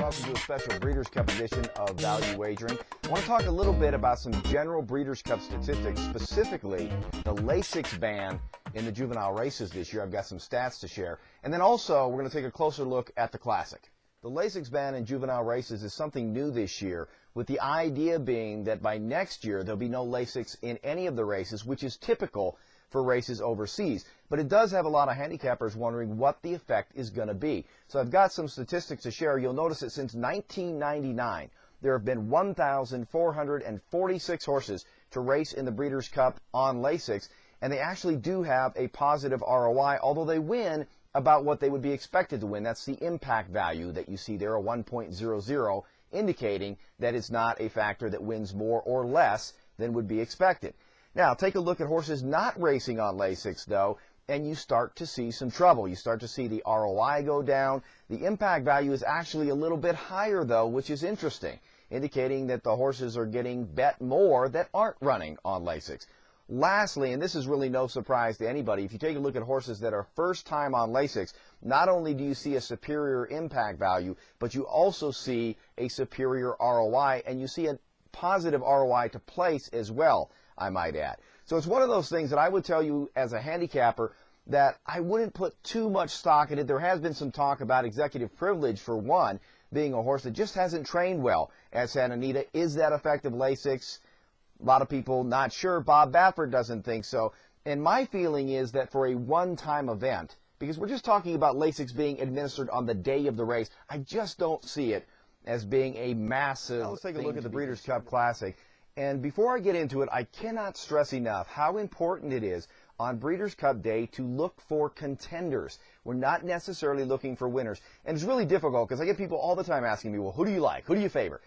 welcome to a special Breeders' Cup edition of Value Wagering. I want to talk a little bit about some general Breeders' Cup statistics, specifically the Lasix ban in the juvenile races this year. I've got some stats to share. And then also, we're going to take a closer look at the Classic. The Lasix ban in juvenile races is something new this year, with the idea being that by next year, there'll be no Lasix in any of the races, which is typical for races overseas. But it does have a lot of handicappers wondering what the effect is going to be. So I've got some statistics to share. You'll notice that since 1999, there have been 1,446 horses to race in the Breeders' Cup on Lasix, and they actually do have a positive ROI, although they win about what they would be expected to win. That's the impact value that you see there, a 1.00, indicating that it's not a factor that wins more or less than would be expected. Now, take a look at horses not racing on Lasix, though, and you start to see some trouble. You start to see the ROI go down. The impact value is actually a little bit higher, though, which is interesting, indicating that the horses are getting bet more that aren't running on Lasix. Lastly, and this is really no surprise to anybody, if you take a look at horses that are first time on Lasix, not only do you see a superior impact value, but you also see a superior ROI, and you see a positive ROI to place as well, I might add. So it's one of those things that I would tell you as a handicapper that I wouldn't put too much stock in it. There has been some talk about executive privilege, for one, being a horse that just hasn't trained well at Santa Anita. Is that effective Lasix? A lot of people not sure. Bob Baffert doesn't think so. And my feeling is that for a one-time event, because we're just talking about Lasix being administered on the day of the race, I just don't see it as being a massive. Now let's take a look at the Breeders' Cup Classic. And before I get into it, I cannot stress enough how important it is on Breeders' Cup Day to look for contenders. We're not necessarily looking for winners. And it's really difficult because I get people all the time asking me, well, who do you like? Who do you favor?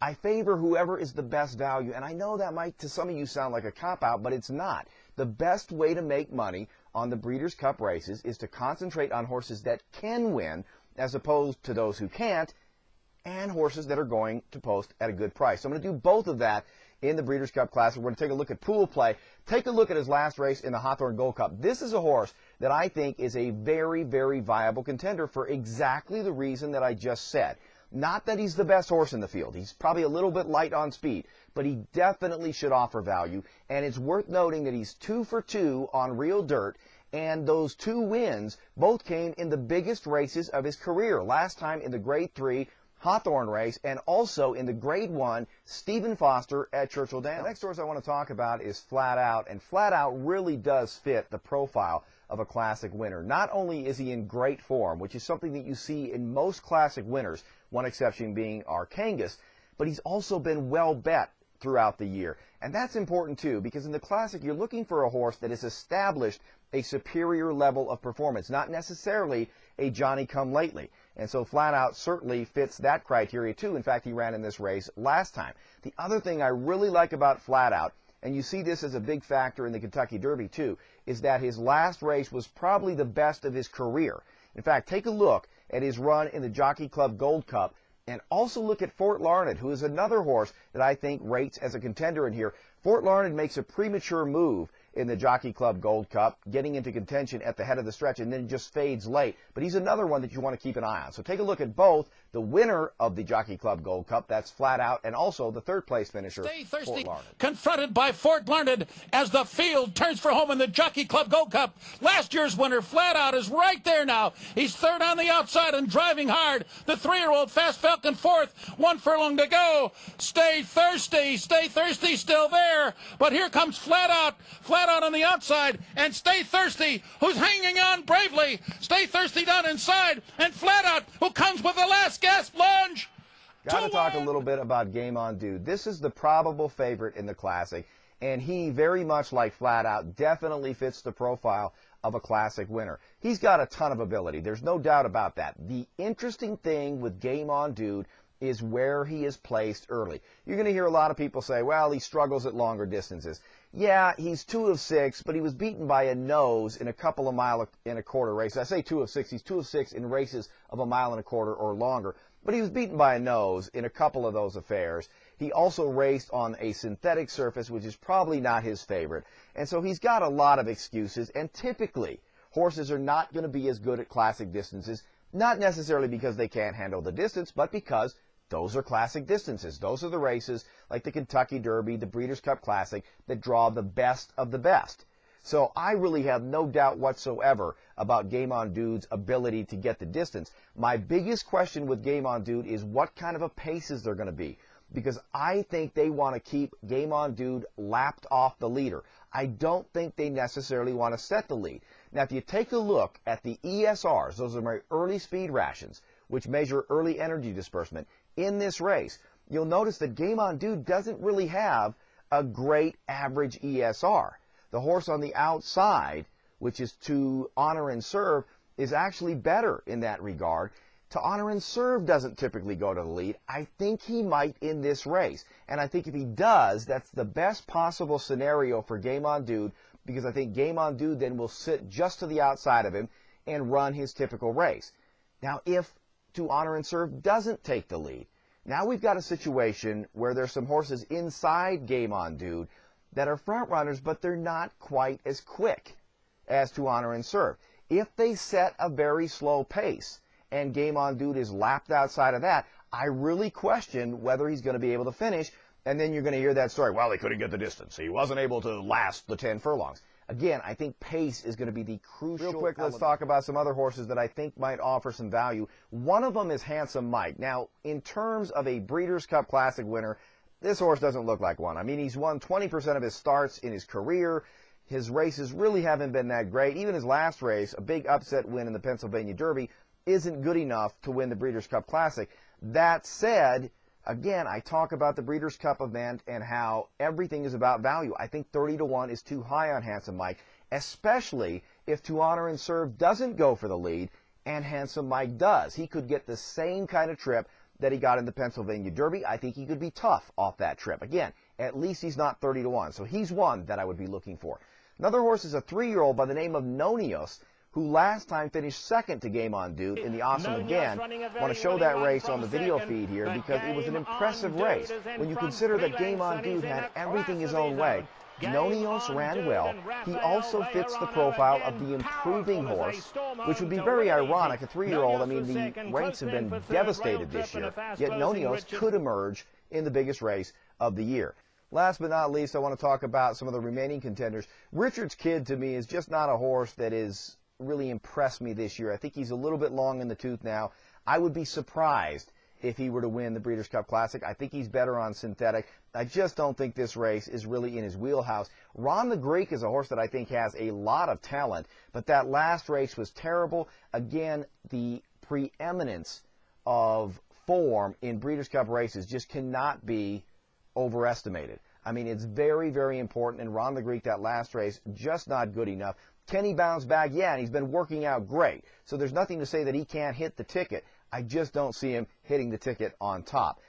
I favor whoever is the best value. And I know that might to some of you sound like a cop-out, but it's not. The best way to make money on the Breeders' Cup races is to concentrate on horses that can win as opposed to those who can't, and horses that are going to post at a good price. So I'm going to do both of that in the Breeders' Cup Classic. We're going to take a look at pool play. Take a look at his last race in the Hawthorne Gold Cup. This is a horse that I think is a very, very viable contender for exactly the reason that I just said. Not that he's the best horse in the field. He's probably a little bit light on speed, but he definitely should offer value. And it's worth noting that he's 2 for 2 on real dirt, and those 2 wins both came in the biggest races of his career. Last time in the Grade 3 Hawthorne race, and also in the Grade 1 Stephen Foster at Churchill Downs. The next horse I want to talk about is Flat Out, and Flat Out really does fit the profile of a Classic winner. Not only is he in great form, which is something that you see in most Classic winners, one exception being Arkangas, but he's also been well bet throughout the year. And that's important too, because in the Classic you're looking for a horse that has established a superior level of performance, not necessarily a Johnny-come-lately. And so Flat Out certainly fits that criteria too. In fact, he ran in this race last time. The other thing I really like about Flat Out, and you see this as a big factor in the Kentucky Derby too, is that his last race was probably the best of his career. In fact, take a look at his run in the Jockey Club Gold Cup, and also look at Fort Larned, who is another horse that I think rates as a contender in here. Fort Larned makes a premature move in the Jockey Club Gold Cup, getting into contention at the head of the stretch, and then just fades late. But he's another one that you want to keep an eye on. So take a look at both the winner of the Jockey Club Gold Cup, that's Flat Out, and also the third place finisher, Fort Larned. Confronted by Fort Larned as the field turns for home in the Jockey Club Gold Cup. Last year's winner, Flat Out, is right there now. He's third on the outside and driving hard. The 3-year-old Fast Falcon fourth, 1 furlong to go. Stay Thirsty, still there. But here comes Flat Out on the outside, and Stay Thirsty, who's hanging on bravely. Stay Thirsty down inside, and Flat Out, who comes with the last gasp lunge. Got to talk a little bit about Game On Dude. This is the probable favorite in the Classic, and he, very much like Flat Out, definitely fits the profile of a Classic winner. He's got a ton of ability. There's no doubt about that. The interesting thing with Game On Dude is where he is placed early. You're going to hear a lot of people say, well, he struggles at longer distances. Yeah, he's 2 of 6, but he was beaten by a nose in a couple of mile and a quarter races. I say 2 of 6. He's 2 of 6 in races of a mile and a quarter or longer. But he was beaten by a nose in a couple of those affairs. He also raced on a synthetic surface, which is probably not his favorite. And so he's got a lot of excuses. And typically, horses are not going to be as good at Classic distances Not necessarily because they can't handle the distance, but because those are classic distances. Those are the races like the Kentucky Derby, the Breeders' Cup Classic, that draw the best of the best. So I really have no doubt whatsoever about Game On Dude's ability to get the distance. My biggest question with Game On Dude is what kind of a paces they're going to be, because I think they want to keep Game On Dude lapped off the leader. I don't think they necessarily want to set the lead. Now, if you take a look at the ESRs, those are my early speed rations, which measure early energy disbursement in this race, you'll notice that Game On Dude doesn't really have a great average ESR. The horse on the outside, which is To Honor and Serve, is actually better in that regard. To Honor and Serve doesn't typically go to the lead. I think he might in this race. And I think if he does, that's the best possible scenario for Game On Dude, because I think Game On Dude then will sit just to the outside of him and run his typical race. Now, if To Honor and Serve doesn't take the lead, now we've got a situation where there's some horses inside Game On Dude that are front runners, but they're not quite as quick as To Honor and Serve. If they set a very slow pace and Game On Dude is lapped outside of that, I really question whether he's going to be able to finish. And then you're going to hear that story, well, he couldn't get the distance. He wasn't able to last the 10 furlongs. Again, I think pace is going to be the crucial element. Real quick, let's talk about some other horses that I think might offer some value. One of them is Handsome Mike. Now, in terms of a Breeders' Cup Classic winner, this horse doesn't look like one. I mean, he's won 20% of his starts in his career. His races really haven't been that great. Even his last race, a big upset win in the Pennsylvania Derby, isn't good enough to win the Breeders' Cup Classic. That said, again, I talk about the Breeders' Cup event and how everything is about value. I think 30-1 is too high on Handsome Mike, especially if To Honor and Serve doesn't go for the lead and Handsome Mike does. He could get the same kind of trip that he got in the Pennsylvania Derby. I think he could be tough off that trip. Again, at least he's not 30-1, so he's one that I would be looking for. Another horse is a 3-year-old by the name of Nonios, who last time finished second to Game On Dude in the Awesome Again. I want to show that race on the video feed here because it was an impressive race. When you consider that Game On Dude had everything his own way, Nonios ran well. He also fits the profile of the improving horse, which would be very ironic. A 3-year-old, I mean, the ranks have been devastated this year, yet Nonios could emerge in the biggest race of the year. Last but not least, I want to talk about some of the remaining contenders. Richard's Kid, to me, is just not a horse that is really impressed me this year. I think he's a little bit long in the tooth now. I would be surprised if he were to win the Breeders' Cup Classic. I think he's better on synthetic. I just don't think this race is really in his wheelhouse. Ron the Greek is a horse that I think has a lot of talent, but that last race was terrible. Again, the preeminence of form in Breeders' Cup races just cannot be overestimated. I mean, it's very, very important, and Ron the Greek, that last race, just not good enough. Can he bounce back? Yeah, and he's been working out great. So there's nothing to say that he can't hit the ticket. I just don't see him hitting the ticket on top.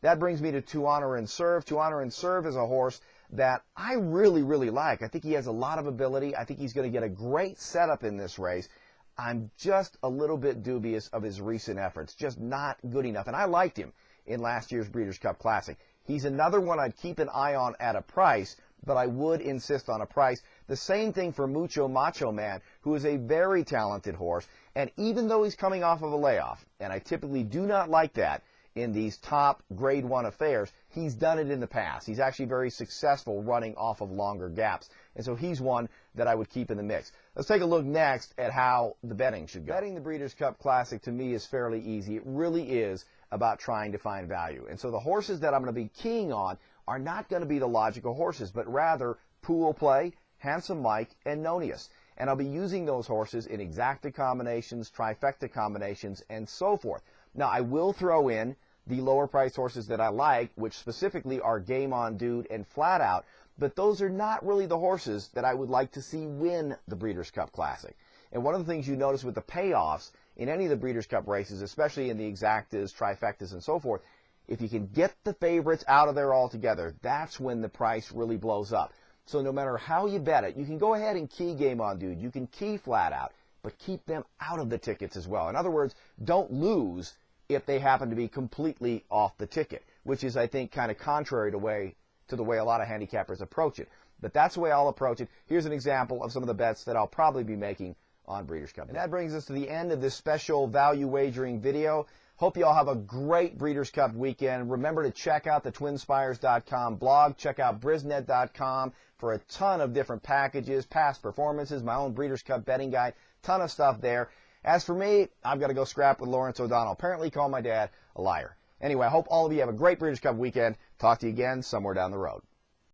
That brings me to To Honor and Serve. To Honor and Serve is a horse that I really, really like. I think he has a lot of ability. I think he's going to get a great setup in this race. I'm just a little bit dubious of his recent efforts. Just not good enough. And I liked him in last year's Breeders' Cup Classic. He's another one I'd keep an eye on at a price, but I would insist on a price. The same thing for Mucho Macho Man, who is a very talented horse. And even though he's coming off of a layoff, and I typically do not like that in these top Grade 1 affairs, he's done it in the past. He's actually very successful running off of longer gaps. And so he's one that I would keep in the mix. Let's take a look next at how the betting should go. Betting the Breeders' Cup Classic, to me, is fairly easy. It really is about trying to find value. And so the horses that I'm going to be keying on are not going to be the logical horses, but rather Pool Play, Handsome Mike, and Nonius. And I'll be using those horses in exacta combinations, trifecta combinations, and so forth. Now, I will throw in the lower price horses that I like, which specifically are Game On Dude and Flat Out, but those are not really the horses that I would like to see win the Breeders' Cup Classic. And one of the things you notice with the payoffs in any of the Breeders' Cup races, especially in the exactas, trifectas, and so forth, if you can get the favorites out of there altogether, that's when the price really blows up. So no matter how you bet it, you can go ahead and key Game On Dude, you can key Flat Out, but keep them out of the tickets as well. In other words, don't lose if they happen to be completely off the ticket, which is, I think, kind of contrary to the way a lot of handicappers approach it. But that's the way I'll approach it. Here's an example of some of the bets that I'll probably be making on Breeders' Cup. And that brings us to the end of this special value wagering video. Hope you all have a great Breeders' Cup weekend. Remember to check out the twinspires.com blog. Check out brisnet.com for a ton of different packages, past performances, my own Breeders' Cup betting guide, ton of stuff there. As for me, I've got to go scrap with Lawrence O'Donnell. Apparently call my dad a liar. Anyway, I hope all of you have a great Breeders' Cup weekend. Talk to you again somewhere down the road.